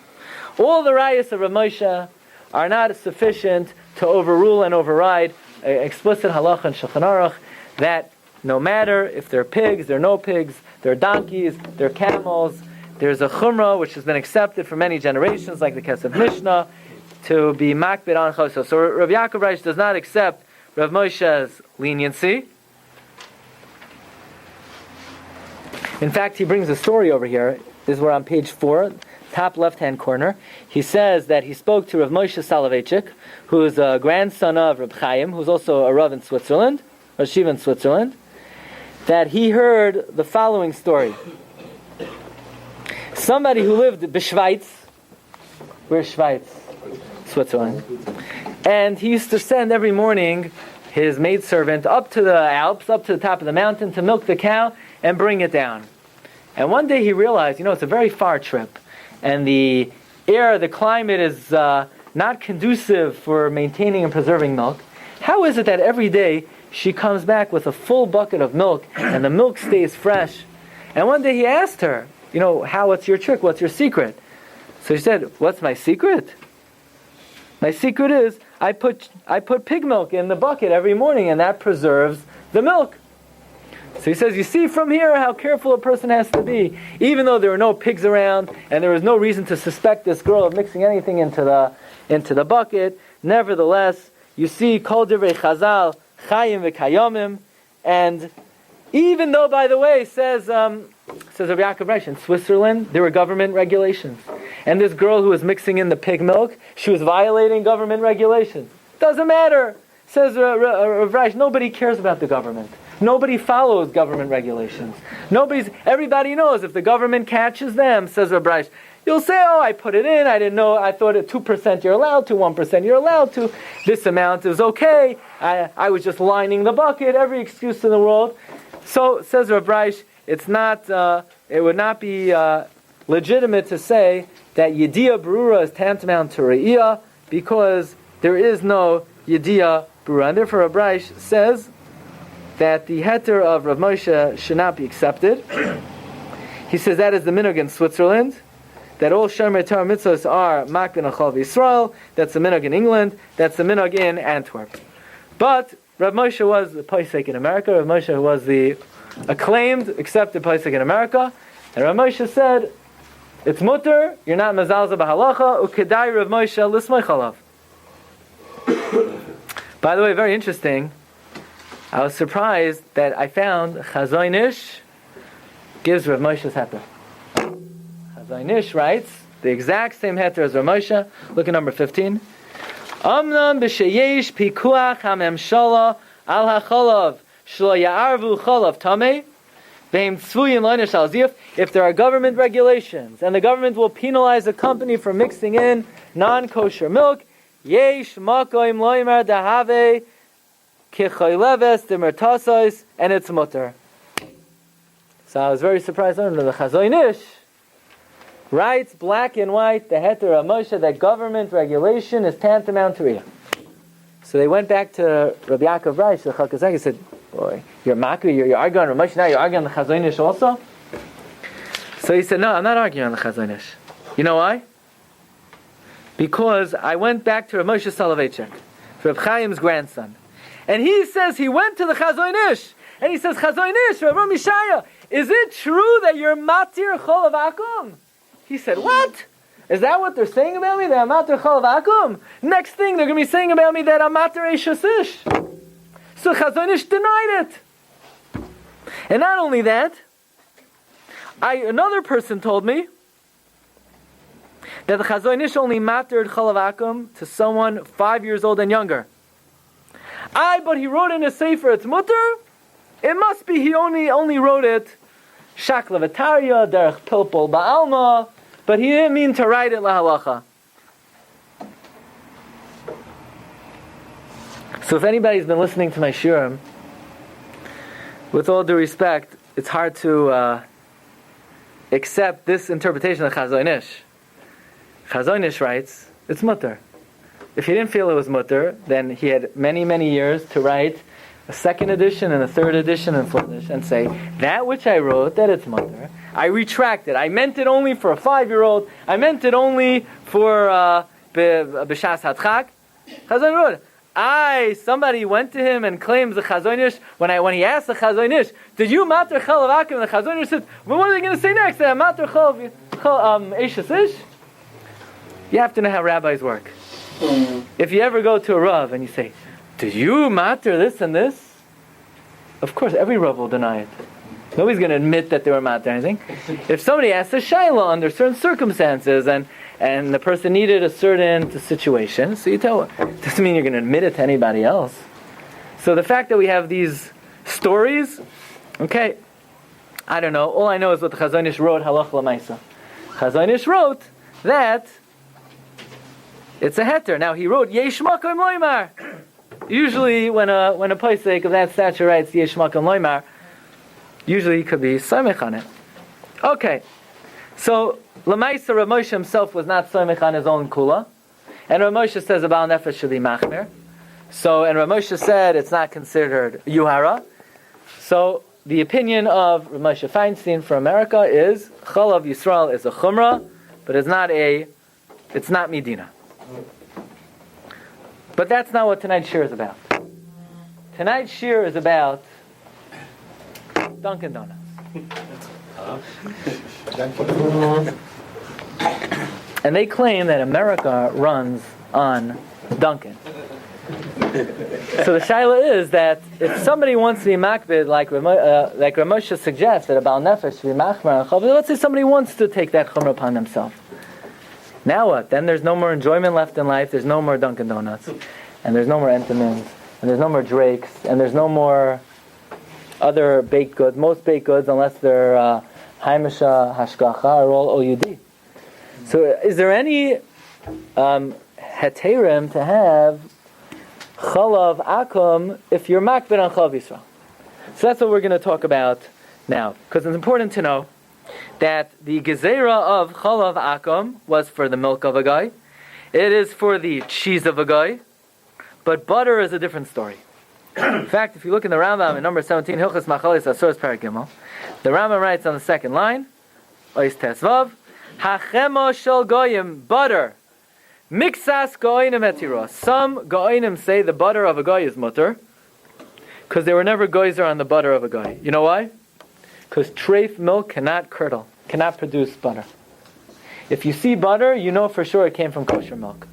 [SPEAKER 2] All the rayos of Rav Moshe are not sufficient to overrule and override explicit halacha and Shulchan Aruch that no matter if they're pigs, they're no pigs, they're donkeys, they're camels, there's a chumrah which has been accepted for many generations, like the Kesef Mishnah, to be makbid on chosos. So Rav Yaakov Reish does not accept Rav Moshe's leniency. In fact, he brings a story over here. This is where on page 4, top left-hand corner, he says that he spoke to Rav Moshe Soloveitchik, who is a grandson of Reb Chaim, who's also a Rav in Switzerland, a Shiva in Switzerland, that he heard the following story. Somebody who lived in Schweiz, where's Schweiz? Switzerland. And he used to send every morning his maidservant up to the Alps, up to the top of the mountain to milk the cow and bring it down. And one day he realized, it's a very far trip. And the air, the climate is not conducive for maintaining and preserving milk. How is it that every day she comes back with a full bucket of milk and the milk stays fresh? And one day he asked her, what's your trick? What's your secret? So she said, what's my secret? My secret is I put pig milk in the bucket every morning and that preserves the milk. So he says, you see from here how careful a person has to be. Even though there were no pigs around and there was no reason to suspect this girl of mixing anything into the bucket, nevertheless, you see, Kol Divrei Chazal, Chayim v'Kayomim, and even though, by the way, says Rabbi Yaakov Reish, in Switzerland, there were government regulations. And this girl who was mixing in the pig milk, she was violating government regulations. Doesn't matter, says Rav Reish, nobody cares about the government. Nobody follows government regulations. Everybody knows if the government catches them, says Rabbi Reish, you'll say, I put it in, I didn't know, I thought at 2% you're allowed to, 1% you're allowed to, this amount is okay, I was just lining the bucket, every excuse in the world. So, says Rabbi Reish, it would not be legitimate to say that Yediyah Berura is tantamount to Re'iyah, because there is no Yediyah Berura. And therefore Rabbi Reish says that the heter of Rav Moshe should not be accepted. He says that is the minhag in Switzerland, that all Shomer Torah mitzvahs are makbin on Chalav Yisrael. That's the minhag in England. That's the minhag in Antwerp. But Rav Moshe was the posek in America. Rav Moshe was the acclaimed, accepted posek in America. And Rav Moshe said, it's mutter, you're not mezalza b'halacha, ukedai Rav Moshe lismay chalav. By the way, very interesting, I was surprised that I found Chazon Ish gives Rav Moshe's heter. Chazon Ish writes the exact same heter as Rav Moshe. Look at number 15. Amnam b'sheyesh pikuach hamemshala al hacholav shlo ya'arvu cholav tamei v'hem tzvuyin lo'inish al ziyuf. If there are government regulations and the government will penalize a company for mixing in non-kosher milk, yesh makoim lo'imar dahave kichoyleves demertasos, and it's mutter. So I was very surprised to learn that the Chazon Ish writes black and white the heter of Moshe that government regulation is tantamount to Riyah. So they went back to Rabbi Yaakov Reish, the Chalkazak, and said, boy, you're arguing on Moshe, now you're arguing on the Chazon Ish also? So he said, no, I'm not arguing on the Chazon Ish. You know why? Because I went back to Rav Moshe Soloveitchik, Reb Chaim's grandson. And he says he went to the Chazon Ish, and he says, Chazon Ish, Rav Mishaya, is it true that you're matir Chalav Akum? He said, what? Is that what they're saying about me, that I'm matir Chalav Akum? Next thing, they're going to be saying about me that I'm matir Eishas Ish. So Chazon Ish denied it. And not only that, another person told me that the Chazon Ish only mattered Chalav Akum to someone 5 years old and younger. But he wrote in a sefer, it's mutter. It must be he only wrote it Shakla V'Tarya, Derech Pilpul Ba'alma, but he didn't mean to write it lahalacha. So if anybody's been listening to my shiurim, with all due respect, it's hard to accept this interpretation of Chazon Ish. Chazon Ish writes, it's mutter. If he didn't feel it was mutter, then he had many, many years to write a second edition and a third edition and fourth edition and say, that which I wrote, that it's mutter. I retract it. I meant it only for a 5-year-old. I meant it only for B'shas Hadchak. Chazon wrote, somebody went to him and claims the Chazon Ish, when he asked the Chazon Ish, did you matter Chalav Akum? And the Chazon Ish said, well, what are they going to say next? They matter Chalav Ish. You have to know how rabbis work. If you ever go to a Rav and you say, do you matter this and this? Of course, every Rav will deny it. Nobody's going to admit that they were matter anything. If somebody asks a shayla under certain circumstances and the person needed a certain situation, so you tell, doesn't mean you're going to admit it to anybody else. So the fact that we have these stories, okay, I don't know. All I know is what the Chazon Ish wrote, Halach L'maisa. Chazon Ish wrote that it's a heter. Now he wrote Yesh Makom Loimar. Usually when a posek of that stature writes Yesh Makom Loimar, usually he could be Samech on it. Okay, so L'maisa Rav Moshe himself was not Samech on his own kula, and Rav Moshe says about nefesh should be machmer. So, and Rav Moshe said it's not considered yuhara. So the opinion of Rav Moshe Feinstein for America is Chalav Yisrael is a chumrah, but it's not Medina. But that's not what tonight's shiur is about. Tonight's shiur is about Dunkin' Donuts. And they claim that America runs on Dunkin'. So the shaila is that if somebody wants to be makbid, like Rav Moshe suggests, that a Baal Nefesh should be machmer, let's say somebody wants to take that chumrah upon themselves. Now what? Then there's no more enjoyment left in life, there's no more Dunkin' Donuts, and there's no more Entenmann's, and there's no more Drake's, and there's no more other baked goods. Most baked goods, unless they're Haimisha, Hashgacha, are all OUD. So is there any heterim to have Chalav Akum if you're makbid on Chalav Yisrael? So that's what we're going to talk about now, because it's important to know that the gezerah of Chalav Akum was for the milk of a guy. It is for the cheese of a guy. But butter is a different story. In fact, if you look in the Rambam in number 17, Hilchos Machalis Asoros Perek Gimel, the Rambam writes on the second line, Ois Tesvav, Hachemo shel goyim, butter, mixas goyinim etiros. Some goyinim say the butter of a guy is mutter, because they were never goyzer on the butter of a guy. You know why? Because treif milk cannot curdle, cannot produce butter. If you see butter, you know for sure it came from kosher milk.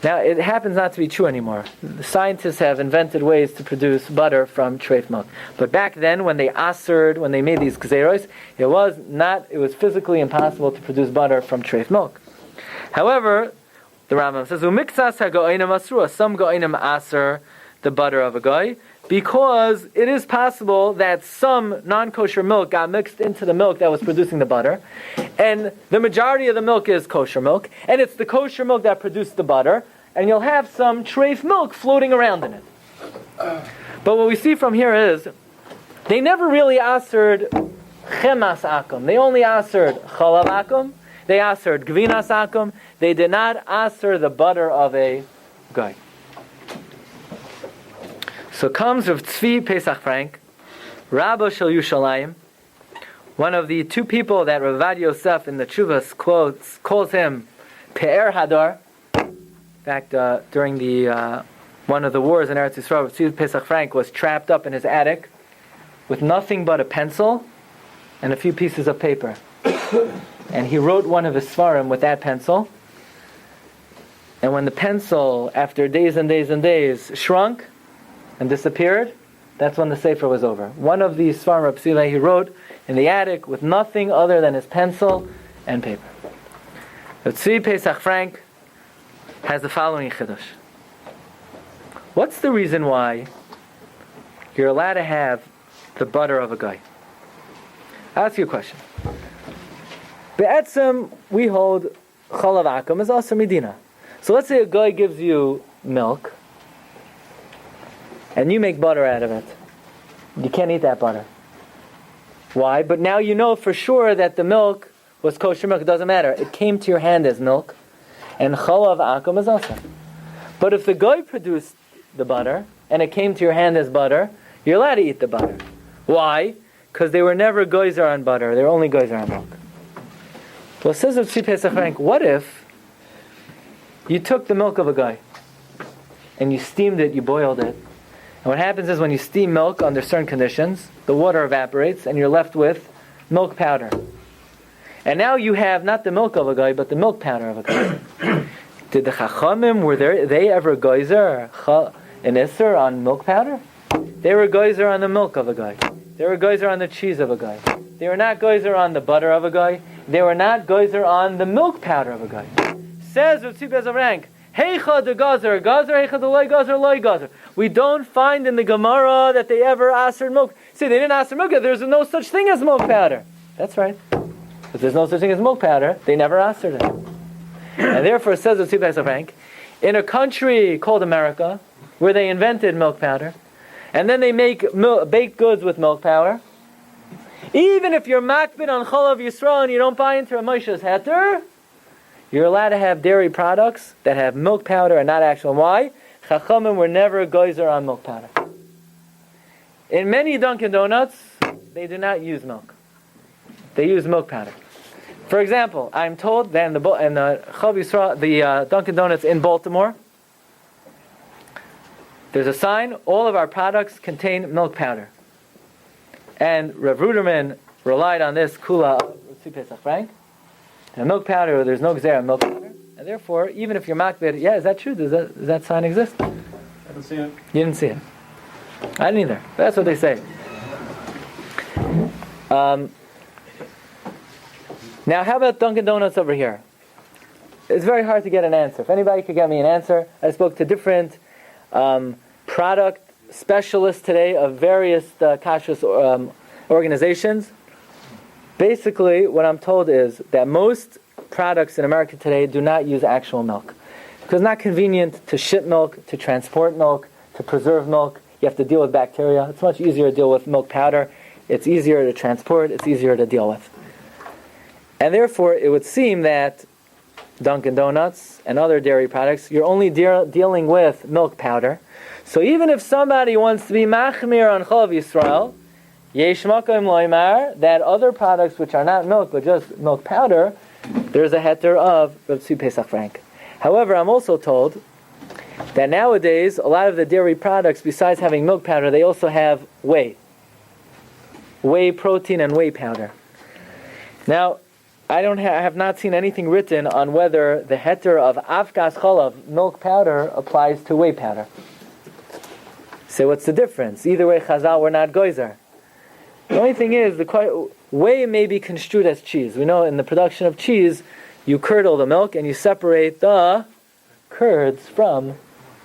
[SPEAKER 2] Now, it happens not to be true anymore. The scientists have invented ways to produce butter from treif milk. But back then, when they made these gzeros, it was physically impossible to produce butter from treif milk. However, the Rambam says, "Umiktsas hagoinim asrua." Some goinim aser the butter of a guy, because it is possible that some non-kosher milk got mixed into the milk that was producing the butter, and the majority of the milk is kosher milk, and it's the kosher milk that produced the butter, and you'll have some treif milk floating around in it. But what we see from here is, they never really asered chemas akum. They only asered chalav akum. They asered Gevinat akum. They did not aser the butter of a guy. So comes Rav Tzvi Pesach Frank, Rabbi Shel Yushalayim, one of the two people that Rav Vad Yosef in the Tshuvas calls him Pe'er Hadar. In fact, during the one of the wars in Eretz Yisrael, Rav Tzvi Pesach Frank was trapped up in his attic with nothing but a pencil and a few pieces of paper. And he wrote one of his svarim with that pencil. And when the pencil, after days and days and days, shrunk and disappeared, that's when the sefer was over. One of these svarim Rav Tzvi he wrote in the attic with nothing other than his pencil and paper. Rav Tzvi Pesach Frank has the following chiddush. What's the reason why you're allowed to have the butter of a guy? I'll ask you a question. Be'etzem, we hold Chalav Akum is also Medina. So let's say a guy gives you milk, and you make butter out of it. You can't eat that butter. Why? But now you know for sure that the milk was kosher milk. It doesn't matter. It came to your hand as milk, and Chalav Akum is also. But if the guy produced the butter, and it came to your hand as butter, you're allowed to eat the butter. Why? because they were never geyser on butter. They were only geyser on milk. Well, it says of Tzvi Pesach Frank, what if you took the milk of a guy and you steamed it, you boiled it, and what happens is when you steam milk under certain conditions, the water evaporates and you're left with milk powder. And now you have not the milk of a guy, but the milk powder of a guy. Did the Chachamim, were they ever geyser an Isser on milk powder? They were geyser on the milk of a guy. They were geyser on the cheese of a guy. They were not geyser on the butter of a guy. They were not geyser on the milk powder of a guy. Says Rav Tzvi Pesach Frank, Heicha de gazer, heicha de loy gazer. We don't find in the Gemara that they ever asked milk. See, they didn't ask milk. There's no such thing as milk powder. That's right. If there's no such thing as milk powder, they never asked it. And therefore, it says Rav Tzvi Pesach Frank, in a country called America, where they invented milk powder, and then they make baked goods with milk powder, even if you're makbid on Chalav Yisrael and you don't buy into Ramosha's heter, you're allowed to have dairy products that have milk powder and not actual. Why? Chachamim were never geyser on milk powder. In many Dunkin' Donuts, they do not use milk. They use milk powder. For example, I'm told that in the Chalav Yisrael, the Dunkin' Donuts in Baltimore, there's a sign, all of our products contain milk powder. And Rav Ruderman relied on this kula of Tzvi Pesach Frank. And milk powder, there's no gzera on milk powder. And therefore, even if you're makbid, is that true? Does that sign exist?
[SPEAKER 3] I haven't seen it.
[SPEAKER 2] You didn't see it. I didn't either. That's what they say. Now, how about Dunkin' Donuts over here? It's very hard to get an answer. If anybody could get me an answer, I spoke to different product specialists today of various kashrus organizations. Basically, what I'm told is that most products in America today do not use actual milk. Because it's not convenient to ship milk, to transport milk, to preserve milk. You have to deal with bacteria. It's much easier to deal with milk powder. It's easier to transport. It's easier to deal with. And therefore, it would seem that Dunkin' Donuts and other dairy products, you're only dealing with milk powder. So even if somebody wants to be machmir on Chalav Yisrael, yesh makom loymar, that other products which are not milk but just milk powder, there's a heter of Rav Tzvi Pesach Frank. However, I'm also told that nowadays a lot of the dairy products, besides having milk powder, they also have whey protein and whey powder. Now, I have not seen anything written on whether the heter of avkas chalav, milk powder, applies to whey powder. So what's the difference? Either way, Chazal were not geyser. The only thing is, whey may be construed as cheese. We know in the production of cheese, you curdle the milk and you separate the curds from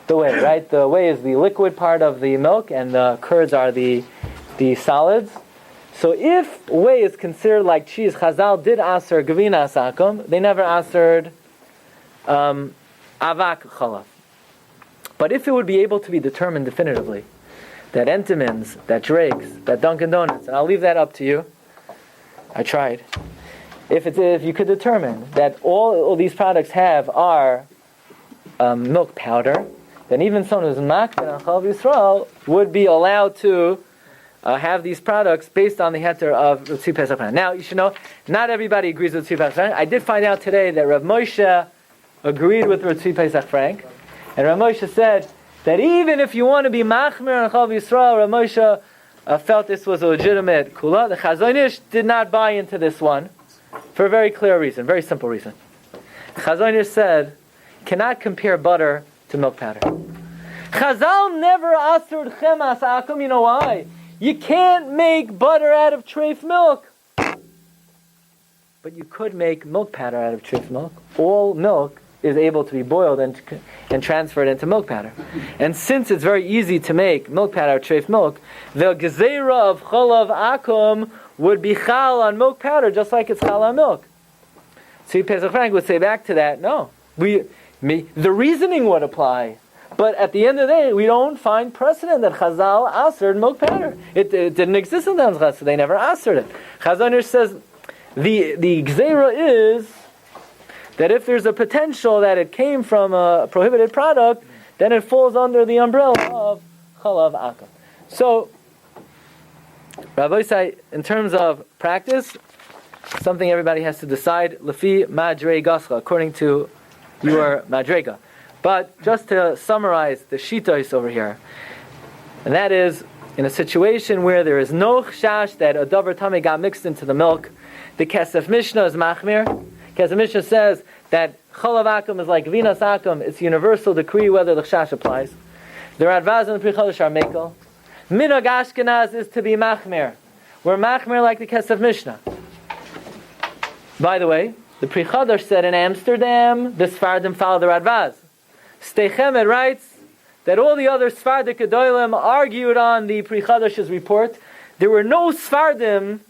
[SPEAKER 2] the whey, right? The whey is the liquid part of the milk and the curds are the solids. So if whey is considered like cheese, Chazal did aser Gevinat Akum. They never asered avak chalav. But if it would be able to be determined definitively that Entenmann's, that Drake's, that Dunkin' Donuts, and I'll leave that up to you. I tried. If you could determine that all these products are milk powder, then even someone who's makbid on Chalav Yisrael would be allowed to have these products based on the heter of Rav Tzvi Pesach Frank. Now, you should know, not everybody agrees with Rav Tzvi Pesach Frank. I did find out today that Rav Moshe agreed with Rav Tzvi Pesach Frank. And Rav Moshe said that even if you want to be machmir on Chalav Yisrael, Rav Moshe felt this was a legitimate kula. The Chazon Ish did not buy into this one for a very clear reason, very simple reason. Chazon Ish said, cannot compare butter to milk powder. Chazal never asered Chemas Akum. You know why? You can't make butter out of treif milk. But you could make milk powder out of treif milk. All milk is able to be boiled and transferred into milk powder. And since it's very easy to make milk powder out of treif milk, the gezerah of Chalav Akum would be chal on milk powder just like it's chal on milk. So Pesach Frank would say back to that, no. The reasoning would apply. But at the end of the day, we don't find precedent that Chazal asered milk powder. It didn't exist in them, so they never asered it. Chazal says the gzeira is that if there's a potential that it came from a prohibited product, then it falls under the umbrella of Chalav Akum. So Rabbi say, in terms of practice, something everybody has to decide, Lefi Madregascha, according to your Madrega. But just to summarize the shitos over here, and that is, in a situation where there is no chash that a davar tamei got mixed into the milk, the Kesef Mishnah is machmir. Kesef Mishnah says that Chalav Akum is like Gevinat Akum, it's a universal decree whether the chash applies. The Radvaz and the Pri Chadash are mekel. Minhag Ashkenaz is to be machmir. We're machmir like the Kesef Mishnah. By the way, the Pri Chadash said in Amsterdam, the Sfardim follow the Radvaz. Steichemet writes that all the other Sfardik Gedolim argued on the Pri Chadash's report. There were no Sfardim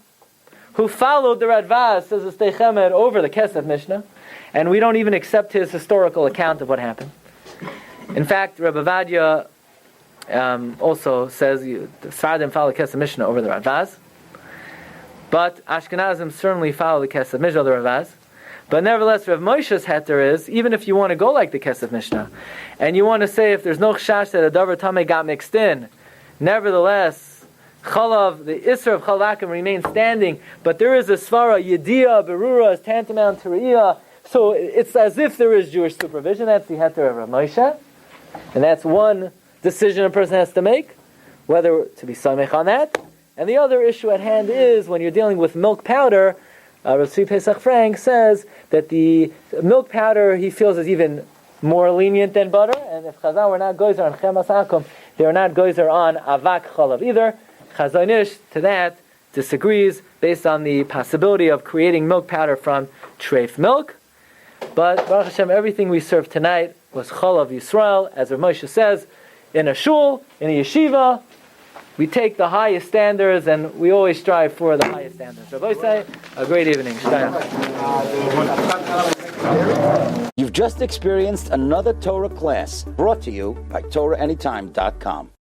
[SPEAKER 2] who followed the Radvaz, says the Steichemet, over the Kesef Mishnah, and we don't even accept his historical account of what happened. In fact, Rabbi Vadia also says the Sfardim follow the Kesef Mishnah over the Radvaz, but Ashkenazim certainly follow the Kesef Mishnah over the Radvaz. But nevertheless, Rav Moshe's heter is, even if you want to go like the Kesef Mishnah, and you want to say if there's no chash that a davar tamei got mixed in, nevertheless, Chalav, the Isra of Chalav Akum remains standing, but there is a svara, Yediyah, Berura, is tantamount to Re'iyah, so it's as if there is Jewish supervision. That's the heter of Rav Moshe, and that's one decision a person has to make, whether to be samech on that. And the other issue at hand is, when you're dealing with milk powder, Rav Pesach Frank says that the milk powder he feels is even more lenient than butter, and if Chazal were not goyzer on Chemas Akum, they are not goyzer on Avak Chalav either. Chazonish to that disagrees based on the possibility of creating milk powder from treif milk. But Baruch Hashem, everything we served tonight was Chalav Yisrael, as Rav Moshe says, in a shul, in a yeshiva. We take the highest standards, and we always strive for the highest standards. Rabbi say, a great evening.
[SPEAKER 1] You've just experienced another Torah class brought to you by TorahAnytime.com.